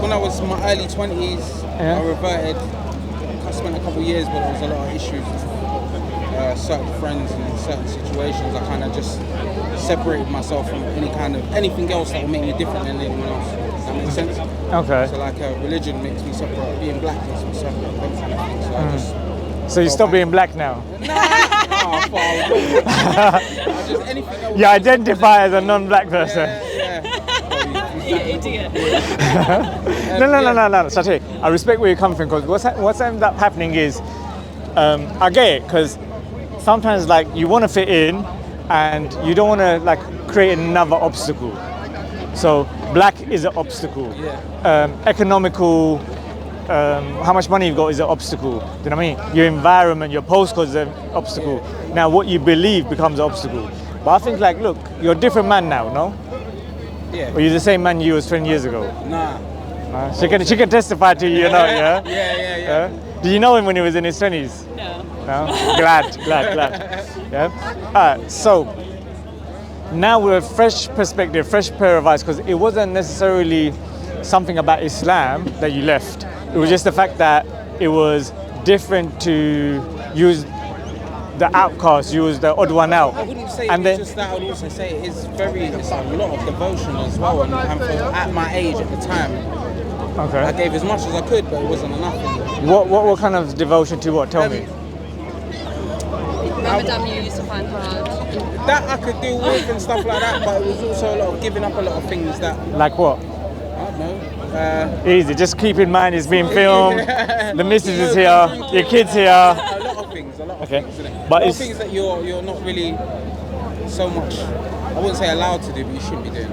When I was in my early 20s, I reverted. I spent a couple of years, but there was a lot of issues with certain friends and in certain situations. I kind of just separated myself from anything else that would make me different than anyone else. Does that make sense? Okay. So like religion makes me separate, being black makes me separate, that kind of thing. So I just... So you stop being black now? No, just anything else. You identify as a non-black person? You idiot. No. Sati, I respect where you're coming from, because what's ended up happening is, I get it, because sometimes like you want to fit in and you don't want to like create another obstacle. So black is an obstacle. Economical, how much money you've got is an obstacle. Do you know what I mean? Your environment, your postcode is an obstacle. Now what you believe becomes an obstacle. But I think like, look, you're a different man now, no? Yeah. Or you're the same man you was 20 years ago? Nah. She can testify to you, yeah? Yeah. Did you know him when he was in his 20s? No. Glad. Yeah. Alright, so now we're a fresh perspective, fresh pair of eyes, because it wasn't necessarily something about Islam that you left. It was just the fact that it was different to use the outcast, use the odd one out. I wouldn't say it's just that. I would also say it's a lot of devotion as well. And at my age at the time, I gave as much as I could, but it wasn't enough. What kind of devotion to what? Tell me. Ramadan you used to find hard. That I could deal with and stuff like that, but it was also a lot of giving up a lot of things that... Like what? I don't know. Easy, just keep in mind it's being filmed, the missus is here, your kid's here. A lot of things, Okay. Things. But a lot of it's things that you're not really so much, I wouldn't say allowed to do, but you shouldn't be doing.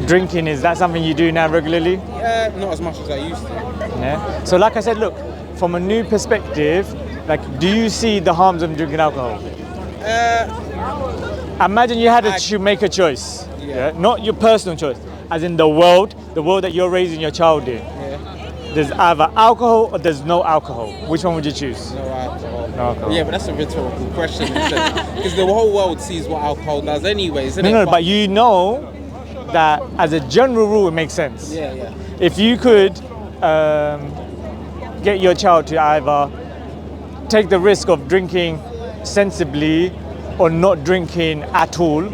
Drinking, is that something you do now regularly? Not as much as I used to. Yeah. So like I said, look, from a new perspective, like, do you see the harms of drinking alcohol? Imagine you had to make a choice, not your personal choice, as in the world that you're raising your child in. There's either alcohol or there's no alcohol. Which one would you choose? No alcohol. No alcohol. Yeah, but that's a rhetorical question, because the whole world sees what alcohol does anyways, isn't it? No, but you know that as a general rule it makes sense. Yeah. If you could get your child to either take the risk of drinking sensibly or not drinking at all,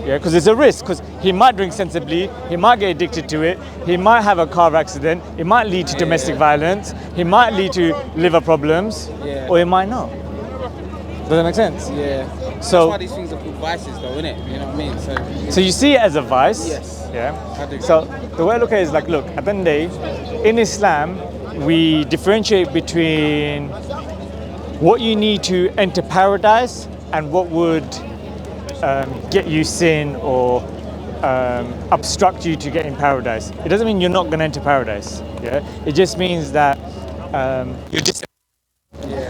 because it's a risk, because he might drink sensibly, he might get addicted to it, he might have a car accident, it might lead to domestic violence, he might lead to liver problems, or it might not. Does that make sense? Yeah. So that's why these things are called vices, though, isn't it? You know what I mean? So you see it as a vice? Yes. Yeah. I do. So the way I look at it is like, look, at the end of the day, in Islam, we differentiate between what you need to enter paradise and what would get you sin or obstruct you to get in paradise. It doesn't mean you're not going to enter paradise. Yeah. It just means that you're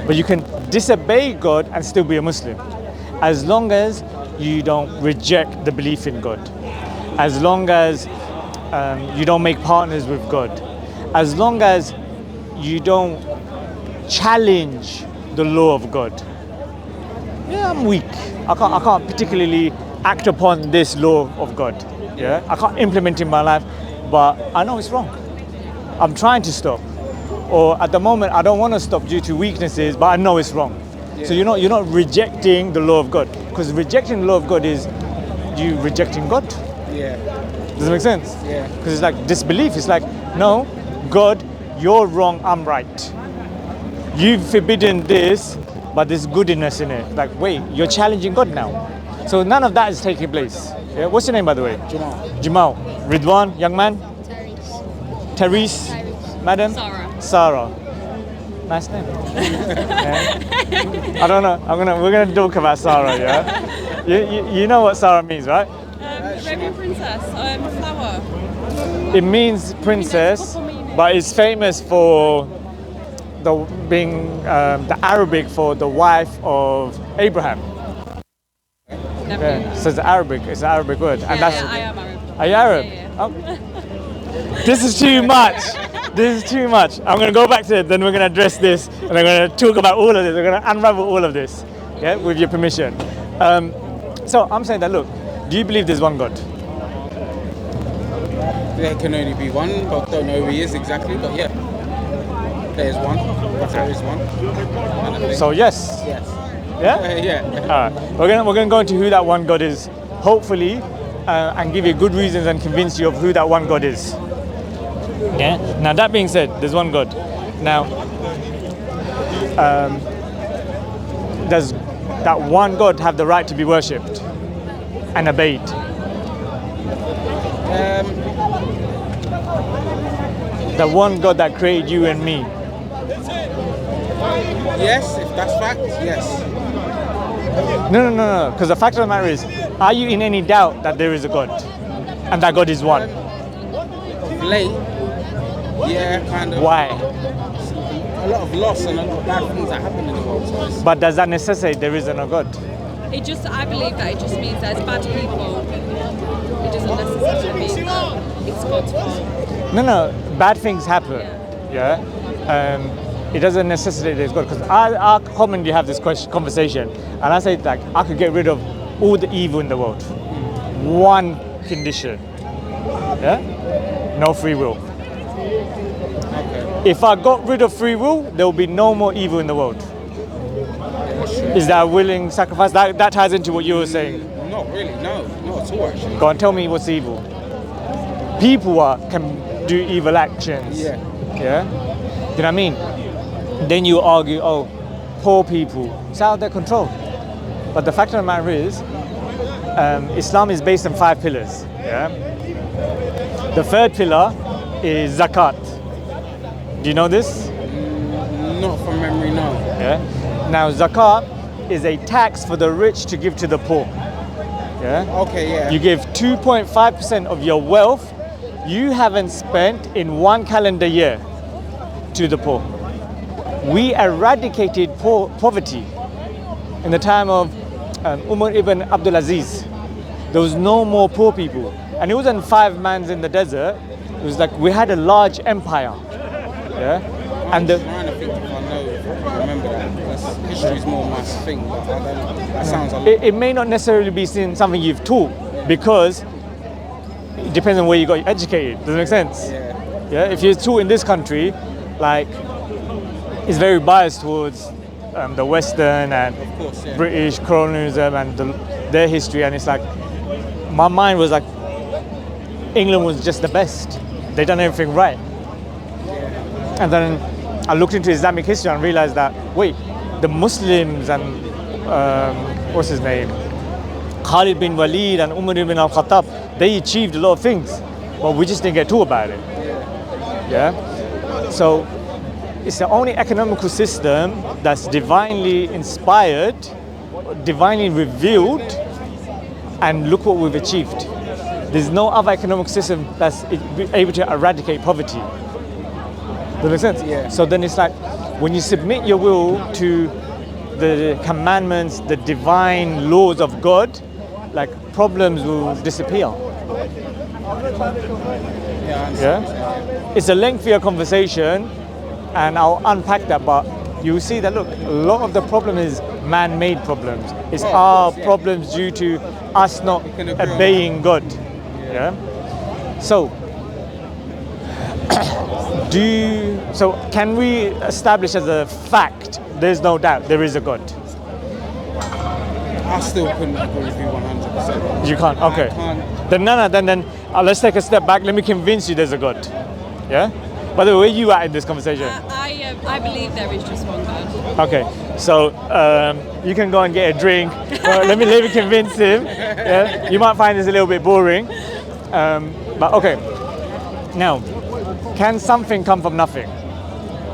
but you can disobey God and still be a Muslim, as long as you don't reject the belief in God, as long as you don't make partners with God, as long as you don't challenge the law of God. Yeah, I'm weak. I can't particularly act upon this law of God. Yeah, I can't implement it in my life, but I know it's wrong. I'm trying to stop, or at the moment I don't want to stop due to weaknesses, but I know it's wrong. So you're not rejecting the law of God, because rejecting the law of God is you rejecting God. Yeah. Does it make sense? Yeah. Because it's like disbelief. It's like, no, God, you're wrong, I'm right. You've forbidden this, but there's goodness in it. Like, wait, you're challenging God now. So none of that is taking place. Yeah. What's your name, by the way? Jamal. Ridwan, young man? Therese. Madam? Sarah. Nice name. I don't know. We're gonna talk about Sarah. Yeah. You know what Sarah means, right? Arabian princess. Flower. It means princess, but it's famous for being the Arabic for the wife of Abraham. Yeah. So it's Arabic. It's an Arabic word, and that's. I am Arab. Are you Arab? Yeah. Oh. This is too much. This is too much. I'm going to go back to it, then we're going to address this, and I'm going to talk about all of this. We're going to unravel all of this, with your permission. So I'm saying that, look, do you believe there's one God? There can only be one, but don't know who he is exactly. But yeah, there is one. There is one. Kind of thing. So yes. yes. Yeah? Yeah. We're gonna go into who that one God is, hopefully, and give you good reasons and convince you of who that one God is. Yeah. Now that being said, there's one God. Now, does that one God have the right to be worshipped and obeyed? The one God that created you and me. Yes, if that's fact, yes. No. Because the fact of the matter is, are you in any doubt that there is a God and that God is one? Of late, yeah, kind of. Why? A lot of loss and a lot of bad things that happen in the world. So it's- But does that necessitate there isn't a God? I believe that it just means there's bad people. It doesn't necessarily mean that it's God's fault. No. Bad things happen. Yeah. It doesn't necessitate there's God. Because I commonly have this conversation, and I say like I could get rid of all the evil in the world. One condition. Yeah. No free will. Okay. If I got rid of free will, there will be no more evil in the world. Is that a willing sacrifice? That ties into what you were saying. Not really, no, not at all actually. Go on, tell me what's evil. People can do evil actions. Yeah. Yeah? Do you know what I mean? Then you argue, oh, poor people, it's out of their control. But the fact of the matter is, Islam is based on 5 pillars. Yeah? The third pillar is zakat. Do you know this? Not from memory, no. Yeah. Now, zakat is a tax for the rich to give to the poor. Yeah. Okay, yeah. You give 2.5% of your wealth you haven't spent in 1 calendar year to the poor. We eradicated poverty in the time of Umar ibn Abdul Aziz. There was no more poor people. And it wasn't 5 mans in the desert. It was like we had a large empire. Yeah. I'm trying to think if I know, if I remember that. History's more my thing, but I don't, that sounds a lot. It may not necessarily be something you've taught because it depends on where you got educated. Does it make sense? Yeah. If you're taught in this country, like, it's very biased towards the Western and Of course, yeah. British colonialism and their history, and it's like my mind was like England was just the best. They done everything right. And then I looked into Islamic history and realized that wait, the Muslims and what's his name, Khalid bin Walid and Umar ibn al-Khattab, they achieved a lot of things, but we just didn't get taught about it. Yeah. So it's the only economical system that's divinely inspired, divinely revealed, and look what we've achieved. There's no other economic system that's able to eradicate poverty. Does that make sense? Yeah. So then it's like when you submit your will to the commandments, the divine laws of God, like problems will disappear. Yeah. It's a lengthier conversation, and I'll unpack that. But you see that look, a lot of the problem is man-made problems. It's our problems due to us not obeying God. Yeah. So. Can we establish as a fact there's no doubt there is a God? I still couldn't agree with you 100%. You can't? Okay. I can't. Then let's take a step back. Let me convince you there's a God. Yeah? By the way, where you at in this conversation? I believe there is just one God. Okay. So you can go and get a drink. Let me convince him. Yeah? You might find this a little bit boring. But okay. Now, can something come from nothing?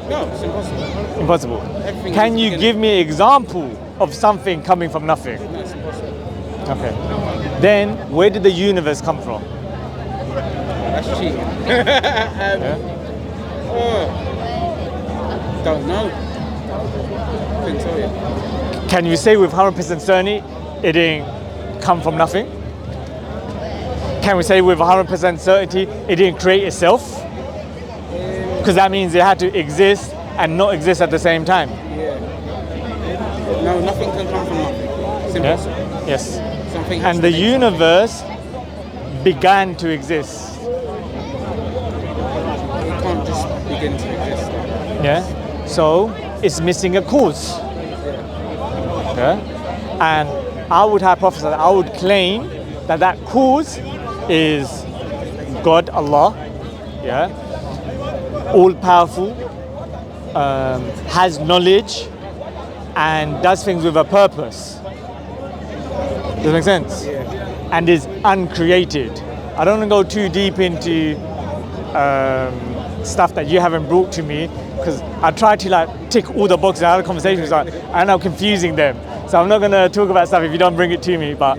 No, it's impossible. Impossible. Everything Can is you beginning. give me an example of something coming from nothing? No, it's impossible. Okay. Then, where did the universe come from? That's cheating. Don't know. Couldn't tell you. Can you say with 100% certainty it didn't come from nothing? Can we say with 100% certainty it didn't create itself? Because that means it had to exist and not exist at the same time. Yeah. No, nothing can come from nothing. It's impossible. Yeah? Yes. Something has And to the make something. universe began to exist. begin to exist. Yeah. So it's missing a cause. Yeah. And I would hypothesize, I would claim that that cause is God, Allah. Yeah. All powerful, has knowledge, and does things with a purpose. Does that make sense? Yeah. And is uncreated. I don't want to go too deep into stuff that you haven't brought to me, because I try to like tick all the boxes out of conversations, and I'm confusing them. So I'm not going to talk about stuff if you don't bring it to me. But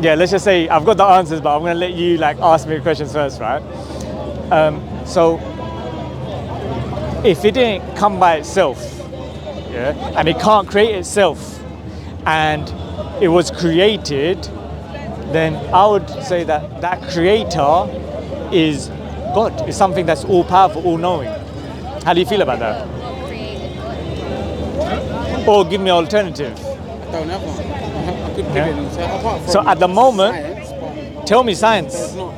yeah, let's just say I've got the answers, but I'm going to let you like ask me the questions first, right? So if it didn't come by itself, yeah, and it can't create itself, and it was created, then I would say that that creator is God. It's something that's all powerful, all knowing. How do you feel about that? Or give me an alternative. I don't have one. I could pivot and say, apart from So at the moment, science, but tell me science. there's not.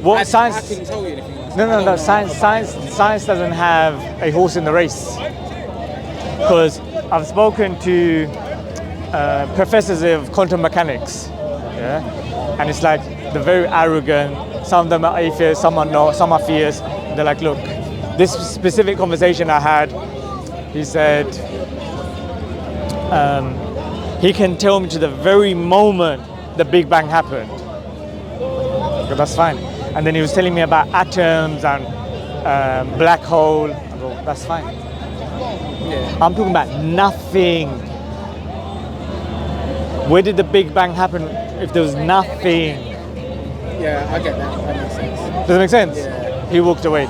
What science? I couldn't tell you anything else. No. Science doesn't have a horse in the race. Because I've spoken to professors of quantum mechanics, yeah, and it's like they're very arrogant. Some of them are atheists, some are not, some are theists. They're like, look, this specific conversation I had, he said, he can tell me to the very moment the Big Bang happened. Okay, that's fine. And then he was telling me about atoms and black hole. I go, that's fine. Yeah. I'm talking about nothing. Where did the Big Bang happen if there was nothing? Yeah, I get that. That makes sense. Does it make sense? Yeah. He walked away.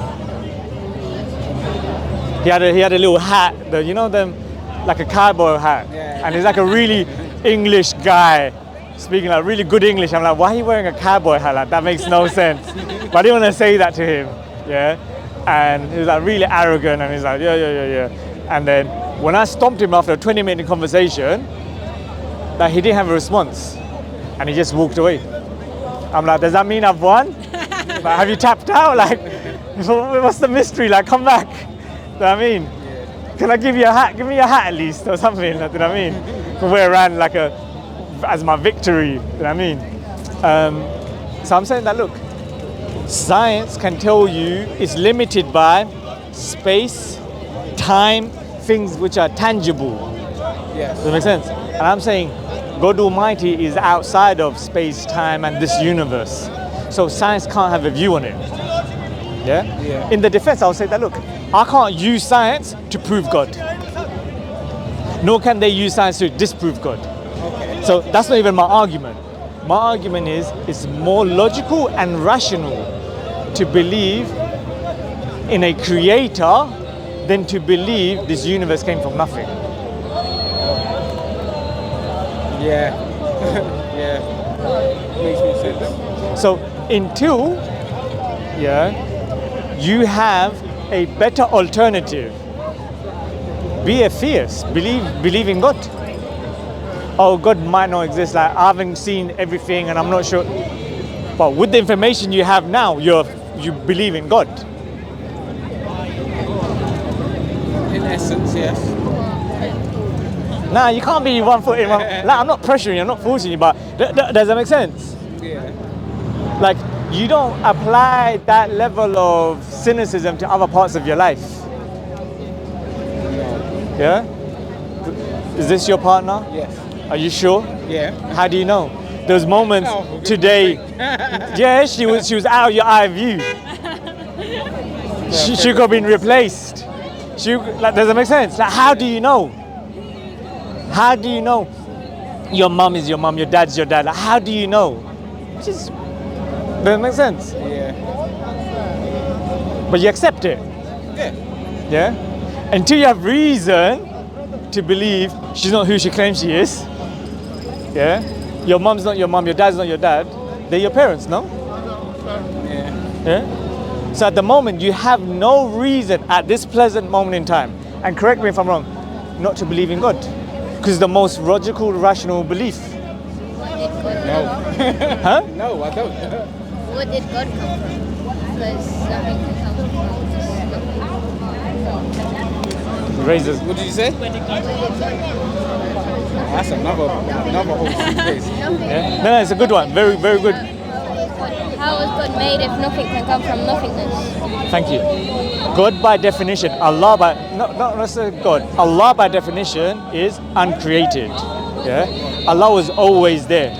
He had a little hat, you know them, like a cowboy hat. Yeah. And he's like a really English guy, speaking like really good English. I'm like, why are you wearing a cowboy hat? Like, that makes no sense. But I didn't want to say that to him, yeah? And he was like really arrogant, and he's like, yeah. And then when I stopped him after a 20-minute conversation, that he didn't have a response, and he just walked away. I'm like, does that mean I've won? Like, have you tapped out? Like, what's the mystery? Like, come back. You know what I mean? Yeah. Can I give you a hat? Give me a hat at least, or something. You know what I mean? Can wear around like as my victory. You know what I mean? So I'm saying that, look, science can tell you it's limited by space, time, things which are tangible. Yes. Does that make sense? And I'm saying God Almighty is outside of space, time, and this universe. So science can't have a view on it. Yeah? Yeah. In the defense, I'll say that, look, I can't use science to prove God. Nor can they use science to disprove God. Okay. So that's not even my argument. My argument is it's more logical and rational to believe in a creator than to believe this universe came from nothing. Yeah. Yeah. Makes more sense. So until, you have a better alternative, be a theist, believe in God. Oh, God might not exist, like I haven't seen everything and I'm not sure. But with the information you have now, you believe in God. In essence, yes. Nah, you can't be one foot in one. Like, I'm not pressuring you, I'm not forcing you, but does that make sense? Yeah. Like, you don't apply that level of cynicism to other parts of your life. Yeah? Is this your partner? Yes. Are you sure? Yeah. How do you know? Those moments Oh, for goodness today. sake. Yeah, she was out of your eye view. She could have been replaced. Like, does that make sense? Like, how do you know? How do you know? Your mum is your mum, your dad's your dad. Like, how do you know? Just does that make sense? Yeah. But you accept it. Yeah. Yeah? Until you have reason to believe she's not who she claims she is. Yeah? Your mum's not your mum, your dad's not your dad. They're your parents, no? Yeah. Yeah? So at the moment, you have no reason at this present moment in time, and correct me if I'm wrong, not to believe in God. Because it's the most logical, rational belief. No. Huh? No, I don't. Where did God come from? Because nothing can come from just nothing. Razors. What did you say? That's another whole case. Yeah? No, it's a good one. Very, very good. How was God made if nothing can come from nothingness? Thank you. God by definition, Allah by not necessarily God. Allah by definition is uncreated. Yeah, Allah was always there.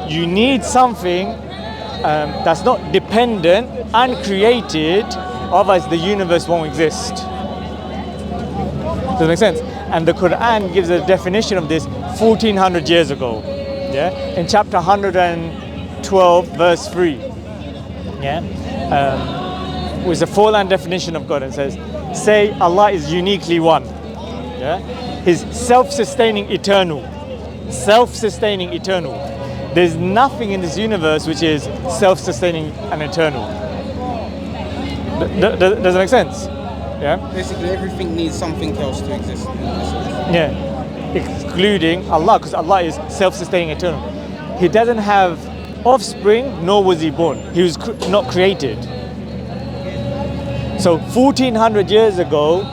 You need something that's not dependent, uncreated, otherwise the universe won't exist. Does that make sense? And the Quran gives a definition of this 1400 years ago. Yeah, in chapter 112, verse 3. Yeah. With a four-line definition of God, and says, say Allah is uniquely one. Yeah? He's self-sustaining eternal. Self-sustaining eternal. There's nothing in this universe which is self-sustaining and eternal. Does it make sense? Yeah? Basically, everything needs something else to exist. Yeah. Excluding Allah, because Allah is self-sustaining eternal. He doesn't have offspring, nor was he born. He was not created. So 1400 years ago,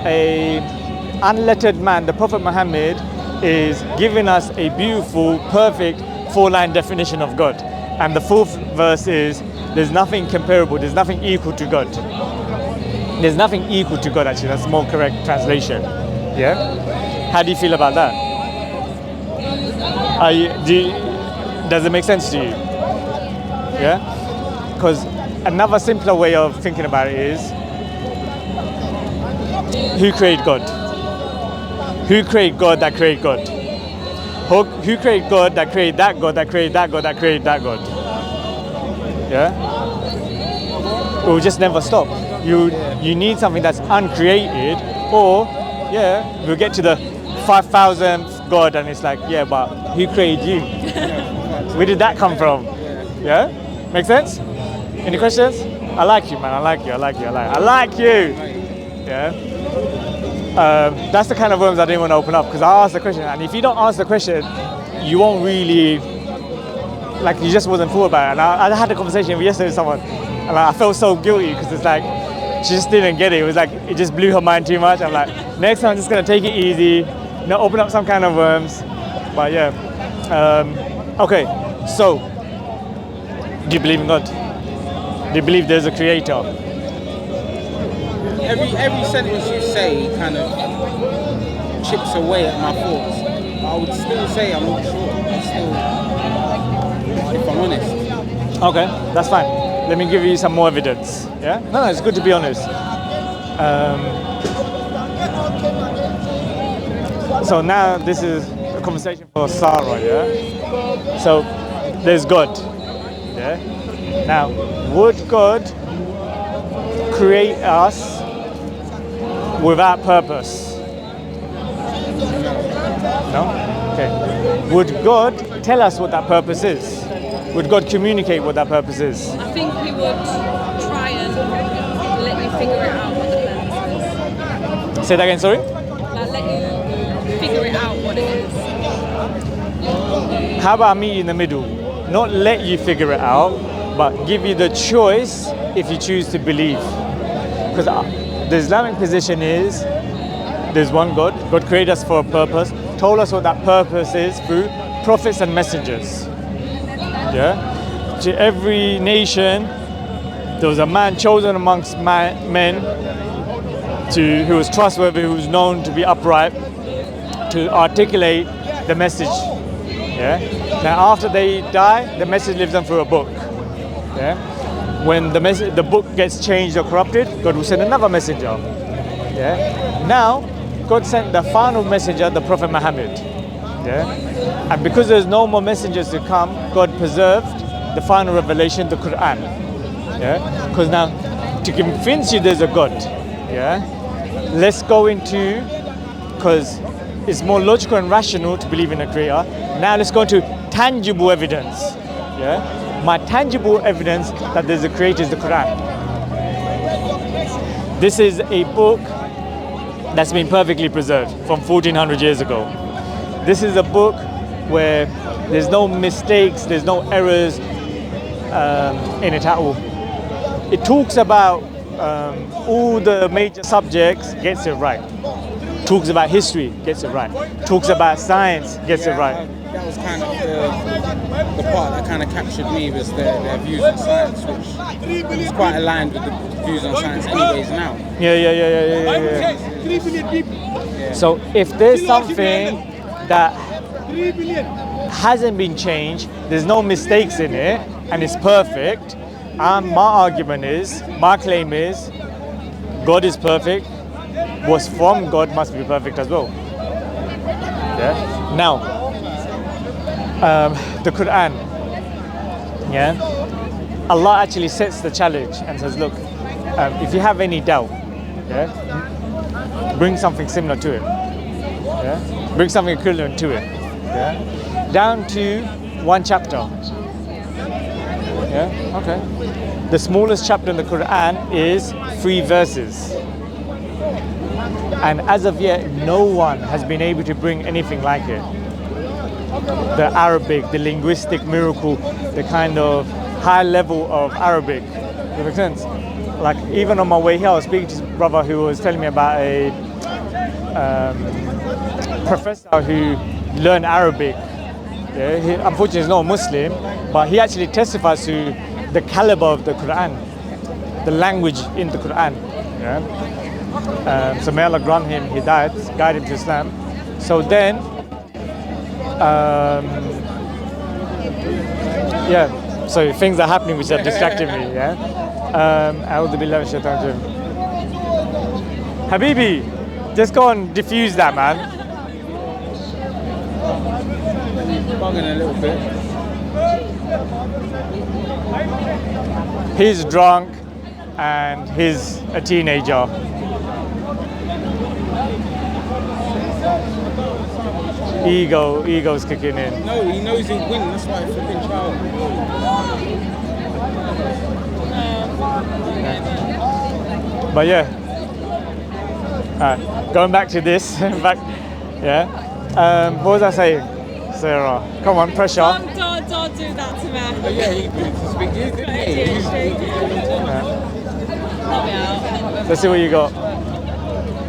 a unlettered man, the Prophet Muhammad, is giving us a beautiful, perfect four-line definition of God. And the fourth verse is, there's nothing comparable, there's nothing equal to God. There's nothing equal to God, actually, that's a more correct translation. Yeah? How do you feel about that? Does it make sense to you? Yeah? Because another simpler way of thinking about it is, who created God? Who created God that created God? Who created God that created that God that created that God that created that God? Yeah? It will just never stop. You need something that's uncreated, or yeah, we'll get to the 5,000th God and it's like, yeah, but who created you? Where did that come from? Yeah? Make sense? Any questions? I like you, man. I like you. Yeah? That's the kind of worms I didn't want to open up, because I asked the question, and if you don't answer the question, you won't really, like, you just wasn't thought about it. And I had a conversation yesterday with someone, and I felt so guilty because it's like, she just didn't get it. It was like, it just blew her mind too much. I'm like, next time I'm just going to take it easy, open up some kind of worms. But yeah. Okay, so, do you believe in God? Do you believe there's a creator? Every sentence you say kind of chips away at my thoughts. I would still say I'm not sure. If I'm honest. Okay, that's fine. Let me give you some more evidence. Yeah? No, it's good to be honest. So now this is a conversation for Sarah, yeah? So there's God. Yeah? Now, would God create us without purpose? No? Okay. Would God tell us what that purpose is? Would God communicate what that purpose is? I think he would try and let you figure it out what the purpose is. Say that again, sorry? Like, let you figure it out what it is. How about meet in the middle? Not let you figure it out, but give you the choice if you choose to believe. Because the Islamic position is, there's one God. God created us for a purpose, told us what that purpose is through prophets and messengers. Yeah? To every nation, there was a man chosen amongst men who was trustworthy, who was known to be upright, to articulate the message. Yeah? Now after they die, the message lives on through a book. Yeah? When the book gets changed or corrupted, God will send another messenger. Yeah? Now, God sent the final messenger, the Prophet Muhammad. Yeah? And because there's no more messengers to come, God preserved the final revelation, the Quran. Yeah? Because now, to convince you there's a God, yeah? Let's go into, because it's more logical and rational to believe in a creator. Now let's go into tangible evidence. Yeah? My tangible evidence that there's a creator is the Quran. This is a book that's been perfectly preserved from 1400 years ago. This is a book where there's no mistakes, there's no errors in it at all. It talks about all the major subjects, gets it right. Talks about history, gets it right. Talks about science, gets it right. That was kind of the part that kind of captured me, was their views on science, which is quite aligned with the views on science anyways now. Yeah. So if there's something that hasn't been changed, there's no mistakes in it, and it's perfect, my claim is, God is perfect, what's from God must be perfect as well. Yeah. Now, the Quran. Yeah. Allah actually sets the challenge and says, look, if you have any doubt, yeah, bring something similar to it. Yeah. Bring something equivalent to it. Yeah. Down to one chapter. Yeah. Okay. The smallest chapter in the Quran is 3 verses. And as of yet, no one has been able to bring anything like it. The Arabic, the linguistic miracle, the kind of high level of Arabic. Does that make sense? Like, even on my way here, I was speaking to this brother who was telling me about a professor who learned Arabic. Yeah, unfortunately, he's not a Muslim, but he actually testifies to the caliber of the Quran, the language in the Quran. Yeah? So may Allah grant him hidayat, guide him to Islam. So then, so things are happening which are distracting me. Yeah. A'udhu billahi minash shaitanir rajim. Habibi, just go and diffuse that, man. Bugging a little bit. He's drunk and he's a teenager. Ego's kicking in. No, he knows he'll win, that's why he's flipping child. But yeah. Alright, going back to this. What was I saying? Sarah, come on, pressure. Don't do that to me. Oh yeah, he agreed to speak to you, didn't he? Help me out. Let's see what you got.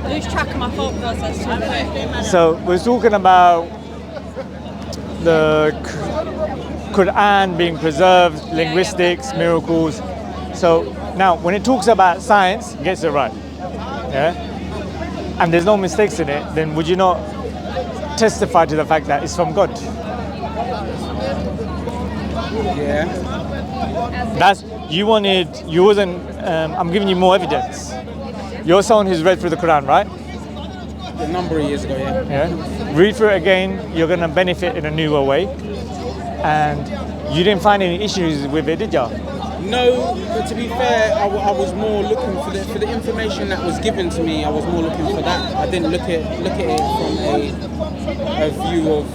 Lose track of my thought process too quick. So we're talking about the Quran being preserved, linguistics, miracles. So now, when it talks about science, it gets it right. Yeah, and there's no mistakes in it. Then would you not testify to the fact that it's from God? Yeah. You wasn't. I'm giving you more evidence. You're someone who's read through the Quran, right? A number of years ago, yeah. Yeah. Read through it again, you're going to benefit in a newer way. And you didn't find any issues with it, did you? No, but to be fair, I was more looking for the information that was given to me. I was more looking for that. I didn't look at it from a view of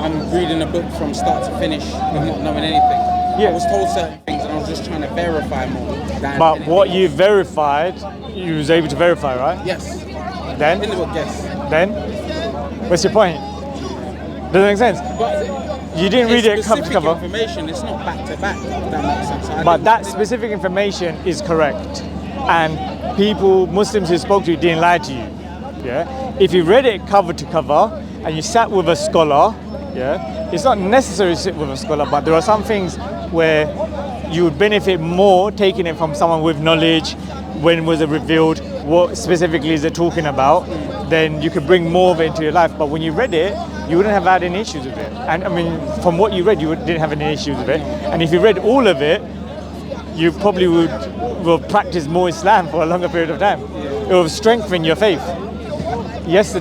I'm reading a book from start to finish with not knowing anything. Yeah. I was told certain things, and I was just trying to verify more. But what you verified, you was able to verify, right? Yes. Then? In the book, yes. Then? What's your point? Doesn't make sense. But you didn't read it cover to cover. Information, it's not back to back, if that makes sense. But that specific information is correct. And Muslims who spoke to you didn't lie to you. Yeah? If you read it cover to cover and you sat with a scholar, yeah, it's not necessary to sit with a scholar, but there are some things where you would benefit more taking it from someone with knowledge, when was it revealed, what specifically is it talking about, then you could bring more of it into your life. But when you read it, you wouldn't have had any issues with it. And I mean, from what you read, you didn't have any issues with it. And if you read all of it, you probably will practice more Islam for a longer period of time. It will strengthen your faith. Just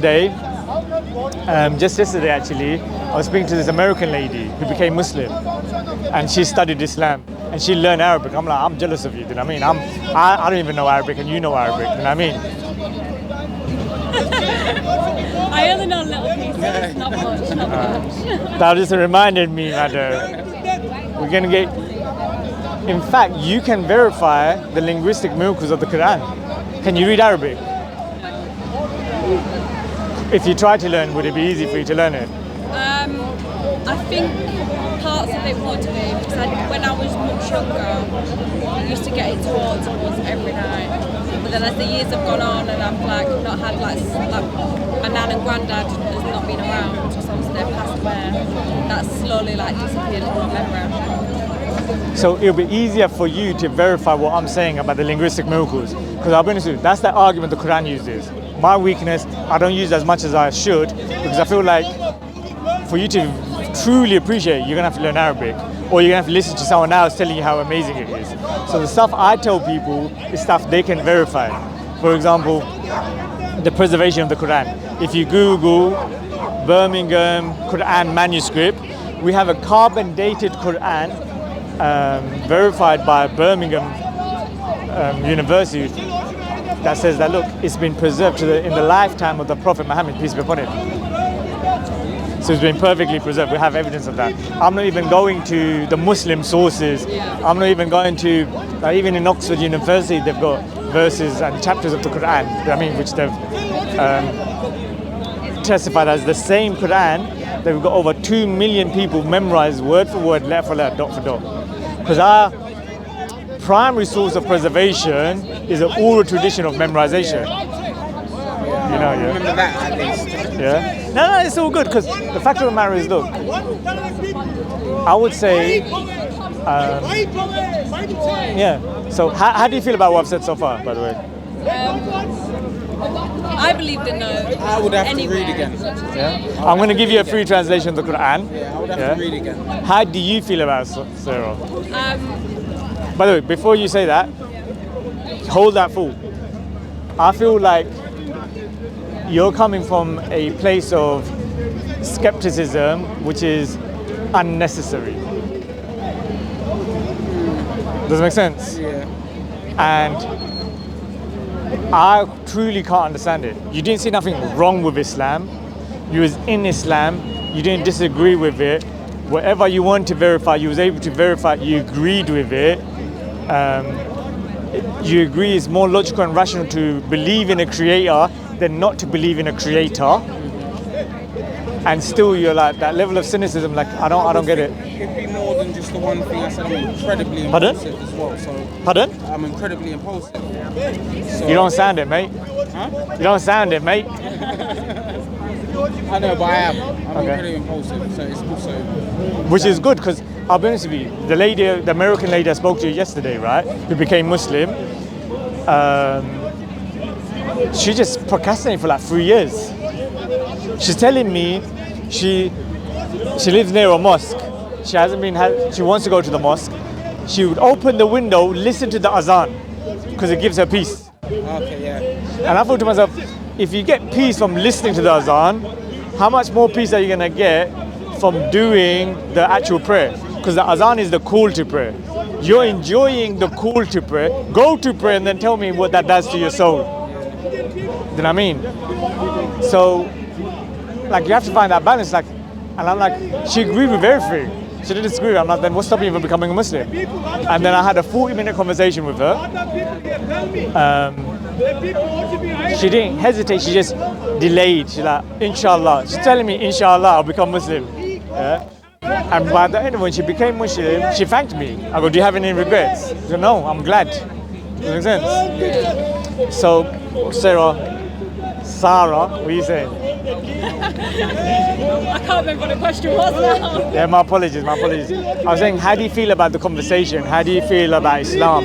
yesterday actually, I was speaking to this American lady who became Muslim, and she studied Islam and she learned Arabic. I'm like, I'm jealous of you. You know what I mean? I don't even know Arabic, and you know Arabic. You know what I mean? I only know little pieces, not much. That just reminded me, madam. We're gonna get. In fact, you can verify the linguistic miracles of the Quran. Can you read Arabic? If you try to learn, would it be easy for you to learn it? I think parts parts of it would be, because when I was much younger, I used to get it taught to us every night. But then as the years have gone on and I've like not had like my nan and granddad has not been around, so obviously they've passed away, that's slowly like disappeared from my memory. So it'll be easier for you to verify what I'm saying about the linguistic miracles. Because I'll be honest with you, that's the argument the Quran uses. My weakness, I don't use as much as I should, because I feel like for you to truly appreciate it, you're gonna have to learn Arabic, or you're gonna have to listen to someone else telling you how amazing it is. So the stuff I tell people is stuff they can verify. For example, the preservation of the Quran. If you Google Birmingham Quran manuscript, we have a carbon dated Quran verified by Birmingham University that says that, look, it's been preserved in the lifetime of the Prophet Muhammad, peace be upon him. So it's been perfectly preserved. We have evidence of that. I'm not even going to the Muslim sources. I'm not even going to, even in Oxford University, they've got verses and chapters of the Quran, which they've testified as the same Quran. They've got over 2 million people memorized word for word, letter for letter, dot for dot. Because our primary source of preservation is an oral tradition of memorization. You know, yeah. Remember that at least. Yeah. No, it's all good, because the fact of the matter is, look, I would say, yeah. So how do you feel about what I've said so far, by the way? I believed in I would have to read again. Yeah. I'm going to give you a free translation of the Quran. Yeah, I would have to read again. How do you feel about it, Sarah? By the way, before you say that, hold that thought. I feel like you're coming from a place of skepticism, which is unnecessary. Does it make sense? Yeah. And I truly can't understand it. You didn't see nothing wrong with Islam. You was in Islam. You didn't disagree with it. Whatever you want to verify, you was able to verify. You agreed with it. You agree it's more logical and rational to believe in a creator than not to believe in a creator. And still you're like, that level of cynicism, like, I don't get it. It'd be more than just the one thing. I said I'm incredibly impulsive as well. So Pardon? I'm incredibly impulsive. So, You don't sound it, mate. Huh? You don't sound it, mate. I know, but I am. I'm incredibly impulsive. So it's also... Which is good, because I'll be honest with you, the American lady I spoke to yesterday, right, who became Muslim, she just procrastinated for like 3 years. She's telling me she lives near a mosque. She wants to go to the mosque. She would open the window, listen to the azan, because it gives her peace. Okay, yeah. And I thought to myself, if you get peace from listening to the azan, how much more peace are you going to get from doing the actual prayer? Because the azan is the call to prayer. You're enjoying the call to prayer. Go to prayer and then tell me what that does to your soul. Do you know what I mean? So, like, you have to find that balance. Like, and I'm like, she agreed with everything. She didn't disagree. I'm like, then what's stopping you from becoming a Muslim? And then I had a 40-minute conversation with her. She didn't hesitate. She just delayed. She's like, inshallah. She's telling me, inshallah, I'll become Muslim. Yeah? And by the end, when she became Muslim, she thanked me. I go, do you have any regrets? She said, no, I'm glad. Does that make sense? So, Sarah, what are you saying? I can't remember what the question was now. Yeah, my apologies. I was saying, how do you feel about the conversation? How do you feel about Islam?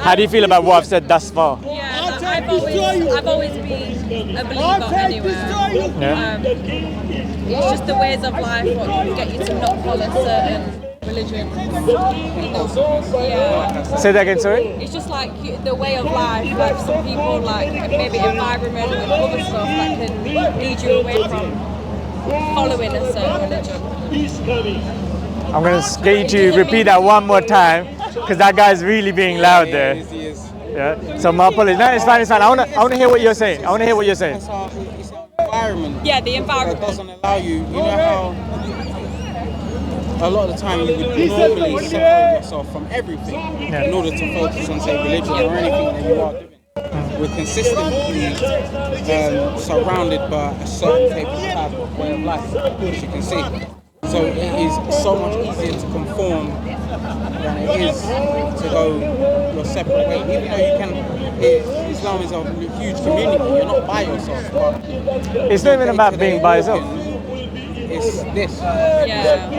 How do you feel about what I've said thus far? Yeah, I've always been a believer anyway. Yeah. It's just the ways of life what can get you to not follow certain religions. Yeah. Say that again, sorry? It's just like the way of life, like some people like maybe environment and other stuff that can lead you away from following a certain religion. I'm going to get you to repeat that one more time, because that guy's really being loud there. He is. Yeah. So my apologies. No, it's fine. I want to hear what you're saying. It's our environment. Yeah, the environment. That doesn't allow you. You know how a lot of the time you would normally separate yourself from everything in order to focus on, say, religion or anything that you are doing. We're consistently surrounded by a certain type of way of life, as you can see. So it is so much easier to conform than it is to go your separate way. Even though you can, Islam is a huge community. You're not by yourself. But It's not even about being by yourself. It's this. Yeah. I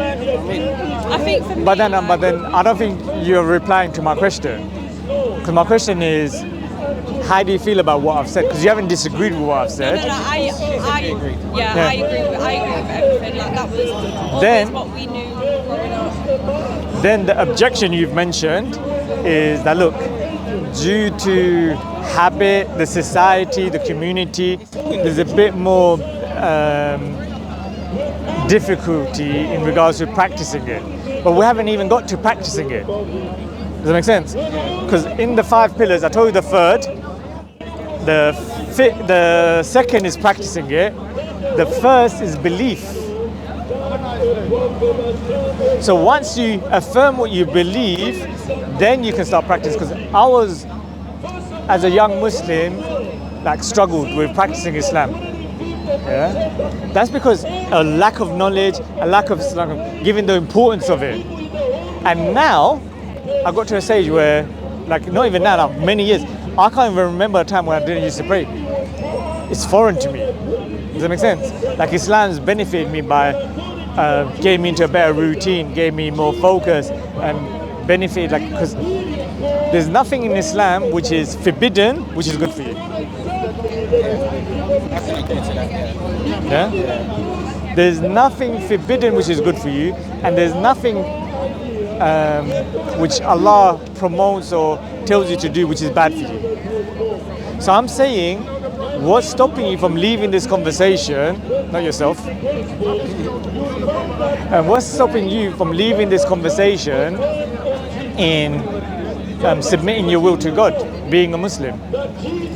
mean, I think for me, But then I don't think you're replying to my question. Because my question is, how do you feel about what I've said? Because you haven't disagreed with what I've no, said. I agreed. yeah, Yeah. I agree with everything. Like that was always Then- what we knew growing up. Then the objection you've mentioned is that, look, due to habit, the society, the community, there's a bit more difficulty in regards to practicing it. But we haven't even got to practicing it. Does that make sense? Because in the 5 pillars, I told you the third, the second is practicing it, the first is belief. So once you affirm what you believe, then you can start practicing. Because I was, as a young Muslim, like struggled with practicing Islam. Yeah, that's because a lack of knowledge, a lack of giving the importance of it. And now, I got to a stage where, like, not even now, like many years, I can't even remember a time when I didn't used to pray. It's foreign to me. Does that make sense? Like, Islam's benefited me by gave me into a better routine, gave me more focus, and benefited, like, because there's nothing in Islam which is forbidden, which is good for you. I can agree to that. Yeah. Yeah? There's nothing forbidden which is good for you, and there's nothing which Allah promotes or tells you to do which is bad for you. So I'm saying, what's stopping you from leaving this conversation, not yourself, and what's stopping you from leaving this conversation in submitting your will to God, being a Muslim?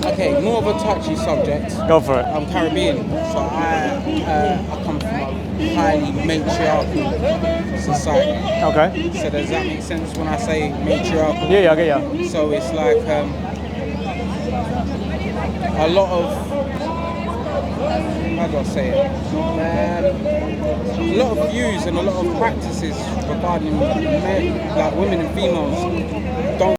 Okay, more of a touchy subject. Go for it. I'm Caribbean, so I come from a highly matriarchal society. Okay. So does that make sense when I say matriarchal? Yeah, I get ya. So it's like a lot of, how do I say it? A lot of views and a lot of practices regarding men, like women and females